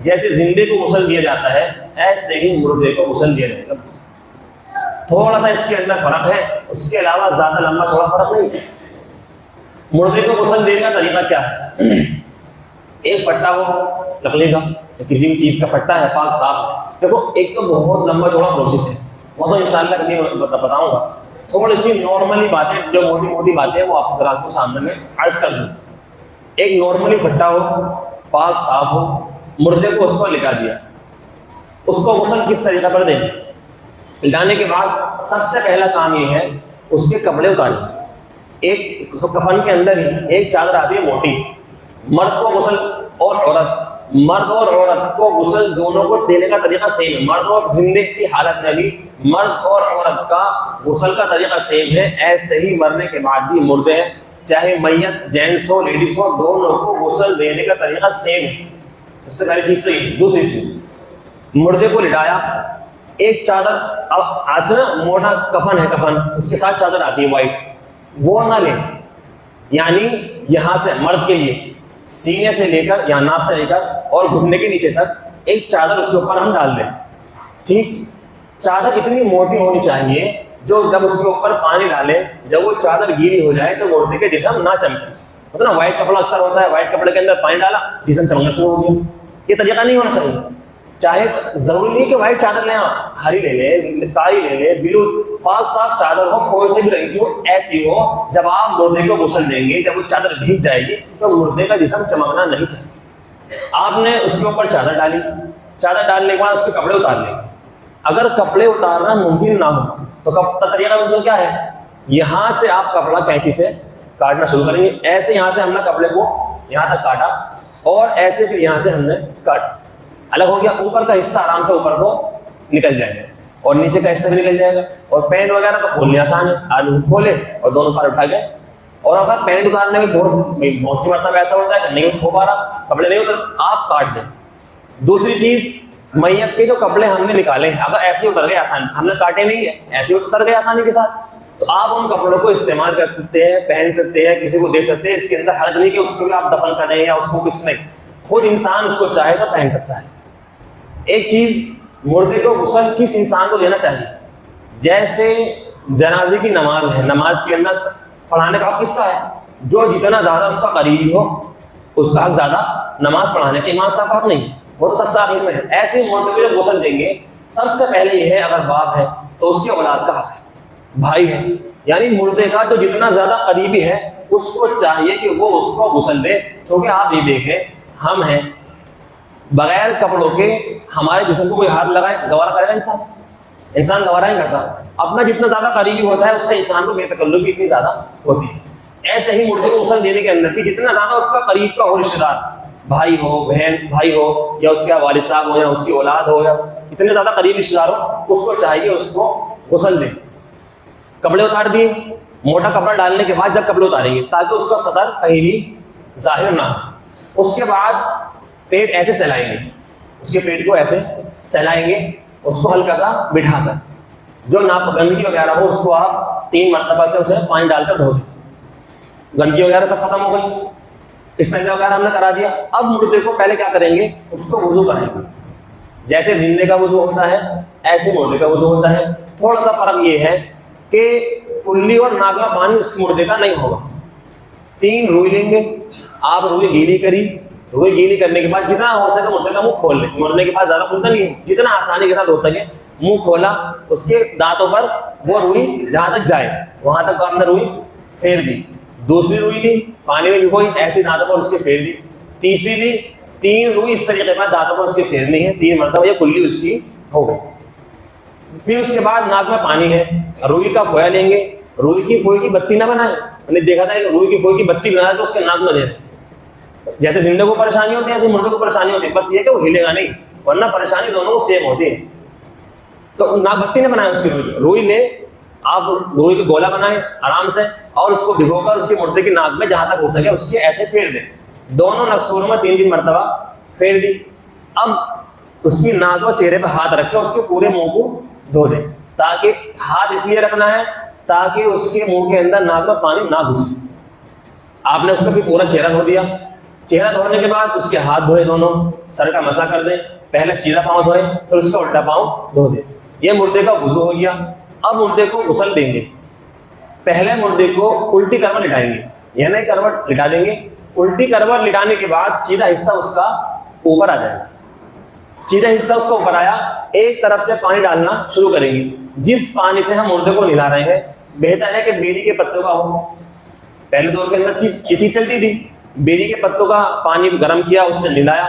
جیسے زندے کو غسل دیا جاتا ہے ایسے ہی مردے کو غسل دیا جائے گا. بس تھوڑا سا اس کے اندر فرق ہے، اس کے علاوہ زیادہ لمبا چوڑا فرق نہیں ہے. مردے کو غسل دینے کا طریقہ کیا ہے؟ ایک پھٹا ہو لکڑی کا، کسی بھی چیز کا پھٹا ہے پاک صاف. دیکھو ایک تو بہت لمبا چوڑا پروسیس ہے، وہ تو انشاءاللہ کبھی بتاؤں گا. تھوڑی سی نارملی باتیں، جو موٹی موٹی باتیں وہ آپ حضرات کو سامنے میں عرض کر دوں. ایک نارملی پھٹا ہو پاک صاف ہو، مردے کو اس کو لٹا دیا. اس کو غسل کس طریقہ پر دیں؟ لٹانے کے بعد سب سے پہلا کام یہ ہے اس کے کپڑے اتاریں. ایک کفن کے اندر ہی ایک چادر آتی ہے موٹی. مرد کو غسل اور عورت، مرد اور عورت کو غسل دونوں کو دینے کا طریقہ سیم ہے. مرد اور زندے کی حالت میں بھی مرد اور عورت کا غسل کا طریقہ سیم ہے. ایسے ہی مرنے کے بعد بھی مردے ہیں، چاہے میت جینٹس ہو لیڈیز ہو، دونوں کو غسل دینے کا طریقہ سیم ہے. سب سے پہلی چیز تو یہ. دوسری چیز، مردے کو لٹایا، ایک چادر، اب آج نا موٹا کفن ہے، کفن اس کے ساتھ چادر آتی ہے وائٹ، وہ نہ لیں. یعنی یہاں سے مرد کے لیے سینے سے لے کر یا ناف سے لے کر اور گھٹنے کے نیچے تک ایک چادر اس کے اوپر ہم ڈال دیں. ٹھیک، چادر اتنی موٹی ہونی چاہیے جو جب اس کے اوپر پانی ڈالیں، جب وہ چادر گیلی ہو جائے تو مردے کے جسم نہ چمکے. ہوتا نا وائٹ کپڑا اکثر ہوتا ہے، وائٹ کپڑے کے اندر پانی ڈالا جسم چمکنا شروع ہو گیا. یہ طریقہ نہیں ہونا چاہیے. چاہے ضروری نہیں کہ وائٹ چادر لیں، ہری لے لیں، کالی لے لیں، بلو، پاک صاف چادر ہو، کوئی سے بھی رنگ کی ہو، ایسی ہو جب آپ مردے کو غسل دیں گے، جب وہ چادر بھیگ جائے گی تو مردے کا جسم چمکنا نہیں چاہیے. آپ نے اس کے اوپر چادر ڈالی، چادر ڈالنے کے بعد اس کے کپڑے اتار لیں گے. اگر کپڑے اتارنا ممکن نہ ہو تو طریقہ غسل کیا ہے؟ یہاں سے آپ کپڑا کینچی سے کاٹنا شروع کریں گے. ایسے یہاں سے ہم نے کپڑے کو یہاں تک کاٹا اور ایسے پھر یہاں سے ہم نے کاٹا، الگ ہو گیا. اوپر کا حصہ آرام سے اوپر کو نکل جائے گا اور نیچے کا حصہ بھی نکل جائے گا. اور پینٹ وغیرہ تو کھولنے آسان ہے، آدمی کھولے اور دونوں پار اٹھا گئے. اور اگر پینٹ اتارنے میں بہت سی مرتبہ ایسا ہوتا ہے کہ نہیں ہو پا رہا، کپڑے نہیں اتر، آپ کاٹ دیں. دوسری چیز، میت کے جو کپڑے ہم نے نکالے ہیں اگر ایسے اتر گئے آسان، ہم نے کاٹے نہیں ہے، ایسے اتر گئے آسانی کے ساتھ، تو آپ ان کپڑوں کو استعمال کر سکتے ہیں، پہن سکتے ہیں، کسی کو دے سکتے ہیں. اس کے اندر حرج نہیں کہ اس کو بھی آپ دفن کریں یا اس کو کچھ نہیں، خود انسان اس کو چاہے تو پہن سکتا ہے. ایک چیز، مردے کو غسل کس انسان کو دینا چاہیے؟ جیسے جنازے کی نماز ہے، نماز کے اندر پڑھانے کا حق کس کا ہے؟ جو جتنا زیادہ اس کا قریبی ہو اس کا حق زیادہ، نماز پڑھانے کا امام صاحب کا حق نہیں ہے، وہ تو سب سے آخر میں ہے. ایسے مردے کو جب غسل دیں گے سب سے پہلے یہ ہے اگر باپ ہے تو اس کے اولاد کا حق ہے، بھائی ہے. یعنی مردے کا جو جتنا زیادہ قریبی ہے اس کو چاہیے کہ وہ اس کو غسل دے. کیونکہ آپ یہ دیکھیں، ہم ہیں بغیر کپڑوں کے ہمارے جسم کو کوئی ہاتھ لگائے گوارا کرے گا؟ انسان گوارا نہیں کرتا. اپنا جتنا زیادہ قریبی ہوتا ہے اس سے انسان کو بے تکلفی اتنی زیادہ ہوتی ہے. ایسے ہی مردے کو غسل دینے کے اندر بھی جتنا زیادہ اس کا قریب کا ہو، رشتہ دار، بھائی ہو، بہن بھائی ہو، یا اس کے والد صاحب ہو، یا اس کی اولاد ہو، یا اتنے زیادہ قریب رشتہ دار ہو، اس کو چاہیے اس کو غسل دے. کپڑے اتار دیے، موٹا کپڑا ڈالنے کے بعد جب کپڑے اتاریں گے تاکہ اس کا سطر کہیں بھی ظاہر نہ ہو. اس کے بعد پیٹ ایسے سہلائیں گے، اس کے پیٹ کو ایسے سہلائیں گے، اس کو ہلکا سا بٹھا کر، جو گندگی وغیرہ ہو اس کو آپ 3 مرتبہ سے اسے پانی ڈال کر دھو دیں. گندگی وغیرہ سب ختم ہو گئی، استنجا وغیرہ ہم نے کرا دیا. اب مردے کو پہلے کیا کریں گے؟ اس کو وضو کریں گے. جیسے زندے کا وضو ہوتا ہے ایسے مردے کا وضو ہوتا ہے. تھوڑا سا فرق یہ ہے کہ کلی اور ناک کا پانی اس مردے کا نہیں ہوگا. 3 روئی لیں گے آپ، روئی گیلی کری، روئی گیلی کرنے کے بعد جتنا ہو سکے مردے کا منہ کھول لیں. مرنے کے بعد زیادہ کھلتا نہیں ہے، جتنا آسانی کے ساتھ ہو سکے منہ کھولا، اس کے دانتوں پر وہ روئی جہاں تک جائے وہاں تک آپ نے روئی پھیر دی. دوسری روئی لی، پانی میں بھگوئی، ایسی دانتوں پر اس کے پھیر دی. تیسری لی، 3 روئی اس طریقے پر دانتوں پر اس کی پھیرنی ہے. 3 مرتبہ یہ کلی اس کی ہو گئی. پھر اس کے بعد ناک میں پانی ہے، روئی کا پھویا لیں گے. روئی کی پھوئی کی بتی نہ بنائیں. میں نے دیکھا تھا کہ روئی کی پھوئی کی بتی بنا کے اس کے ناک میں دے. جیسے زندے کو پریشانی ہوتی ہے ایسے مردے کو پریشانی ہوتی ہے، بس یہ کہ وہ ہلے گا نہیں، ورنہ پریشانی دونوں کو سیم ہوتی ہے. تو ناک بتی نے بنائے اس کی روئی لے، آپ روئی کی گولا بنائیں آرام سے اور اس کو بھگو کر اس کے مردے کی ناک میں جہاں تک ہو سکے اس کے ایسے پھیر دیں. دونوں نقصوروں میں 3 مرتبہ پھیر دی. اب اس کی ناک و چہرے پہ ہاتھ رکھ کے اس کے پورے منہ کو دھو دیں. تاکہ ہاتھ اس لیے رکھنا ہے تاکہ اس کے منہ کے اندر ناک میں پانی نہ گھسے. آپ نے اس کا بھی پورا چہرہ دھو دیا. چہرہ دھونے کے بعد اس کے ہاتھ دھوئے دونوں، سر کا مسح کر دیں، پہلے سیدھا پاؤں دھوئے پھر اس کا الٹا پاؤں دھو دیں. یہ مردے کا وضو ہو گیا. اب مردے کو غسل دیں گے. پہلے مردے کو الٹی کروٹ لٹائیں گے، یعنی کروٹ لٹا دیں گے. الٹی کروٹ لٹانے کے بعد سیدھا حصہ اس کا اوپر آ جائے گا. سیدھا حصہ اس کا اوپر آیا، ایک طرف سے پانی ڈالنا شروع کریں گے. جس پانی سے ہم مردے کو نہلا رہے ہیں بہتر ہے کہ بیری کے پتوں کا ہو. پہلے دور کے اندر یہ چیز چلتی تھی، بیری کے پتوں کا پانی گرم کیا، اس سے نہلایا،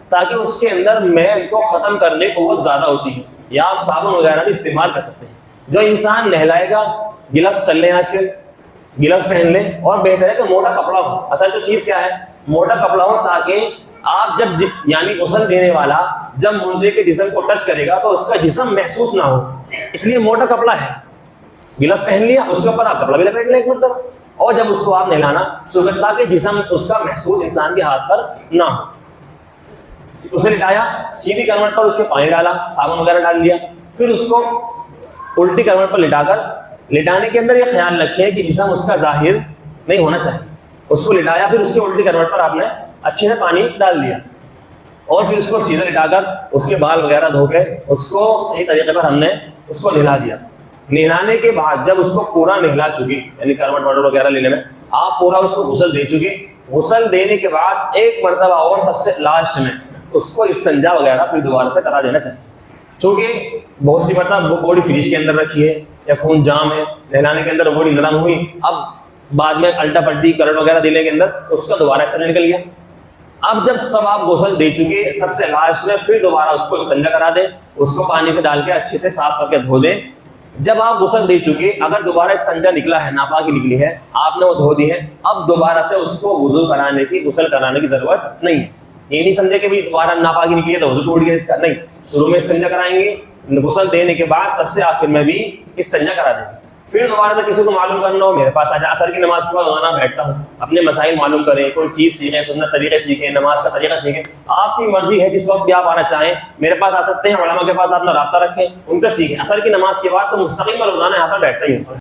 تاکہ اس کے اندر میل کو ختم کرنے کی قوت زیادہ ہوتی ہے. یا آپ صابن وغیرہ بھی استعمال کر سکتے ہیں. جو انسان نہلائے گا، گلفس چل رہے ہیں آج کل، گلفس پہن لیں، اور بہتر ہے کہ موٹا کپڑا ہو. اصل تو چیز کیا ہے، موٹا کپڑا ہو، تاکہ آپ جب یعنی غسل دینے والا جب مردے کے جسم کو ٹچ کرے گا تو اس کا جسم محسوس نہ ہو، اس لیے موٹا کپڑا ہے. گلفس پہن لیا، اس کے اوپر آپ کپڑا بھی لپیٹ لیں ایک مرتبہ، اور جب اس کو آپ نہلانا شروع کریں تاکہ جسم اس کا محسوس انسان کے ہاتھ پر نہ ہو. اسے لٹایا، سیدھی کروٹ پر اس کے پانی ڈالا، صابن وغیرہ ڈال دیا، پھر اس کو الٹی کروٹ پر لٹا کر، لٹانے کے اندر یہ خیال رکھیں کہ جسم اس کا ظاہر نہیں ہونا چاہیے. اس کو لٹایا، پھر اس کی الٹی کروٹ پر آپ نے اچھے سے پانی ڈال دیا، اور پھر اس کو سیدھا لٹا کر اس کے بال وغیرہ دھو کے اس کو صحیح طریقے پر ہم نے اس کو نہلا دیا. نہلانے کے بعد جب اس کو پورا نہلا چکی، یعنی کروٹ وروٹ وغیرہ لینے میں آپ پورا اس کو غسل دے چکے، غسل دینے کے بعد ایک مرتبہ اور سب سے لاسٹ میں اس کو استنجا وغیرہ پھر دوبارہ سے کرا دینا چاہیے. چونکہ بہت سی مرتبہ باڈی فریج کے اندر رکھی ہے یا خون جام ہے، نہلانے کے اندر باڈی نرم ہوئی، اب بعد میں الٹا پلٹی کروٹ وغیرہ دینے کے اندر اس کا دوبارہ استنجا نکل گیا. اب جب سب آپ غسل دے چکے، سب سے لاسٹ میں پھر دوبارہ اس کو استنجا کرا دیں، اس کو پانی سے ڈال کے اچھے سے صاف کر کے دھو دیں. جب آپ غسل دے چکے، اگر دوبارہ استنجا نکلا ہے، ناپاکی نکلی ہے، آپ نے وہ دھو دی ہے، اب دوبارہ سے اس کو وضو کرانے کی، غسل کرانے کی ضرورت نہیں ہے. یہ نہیں سمجھے کہ بھی دوبارہ ناپاکی نکلی ہے تو وضو ٹوٹ گیا اس کا، نہیں. شروع میں استنجا کرائیں گے، غسل دینے کے بعد سب سے آخر میں بھی استنجا کرا دیں گے. پھر دوبارہ سے کسی کو معلوم کرنا ہو میرے پاس آ جائے. عصر کی نماز کے بعد روزانہ بیٹھتا ہوں، اپنے مسائل معلوم کریں، کوئی چیز سیکھیں، سنت طریقے سیکھیں، نماز کا طریقہ سیکھیں. آپ کی مرضی ہے، جس وقت بھی آپ آنا چاہیں میرے پاس آ سکتے ہیں. علماء کے پاس اپنا رابطہ رکھیں، ان کا سیکھیں. عصر کی نماز کے بعد تو مستقل میں روزانہ یہاں پر بیٹھتا ہی ہوں.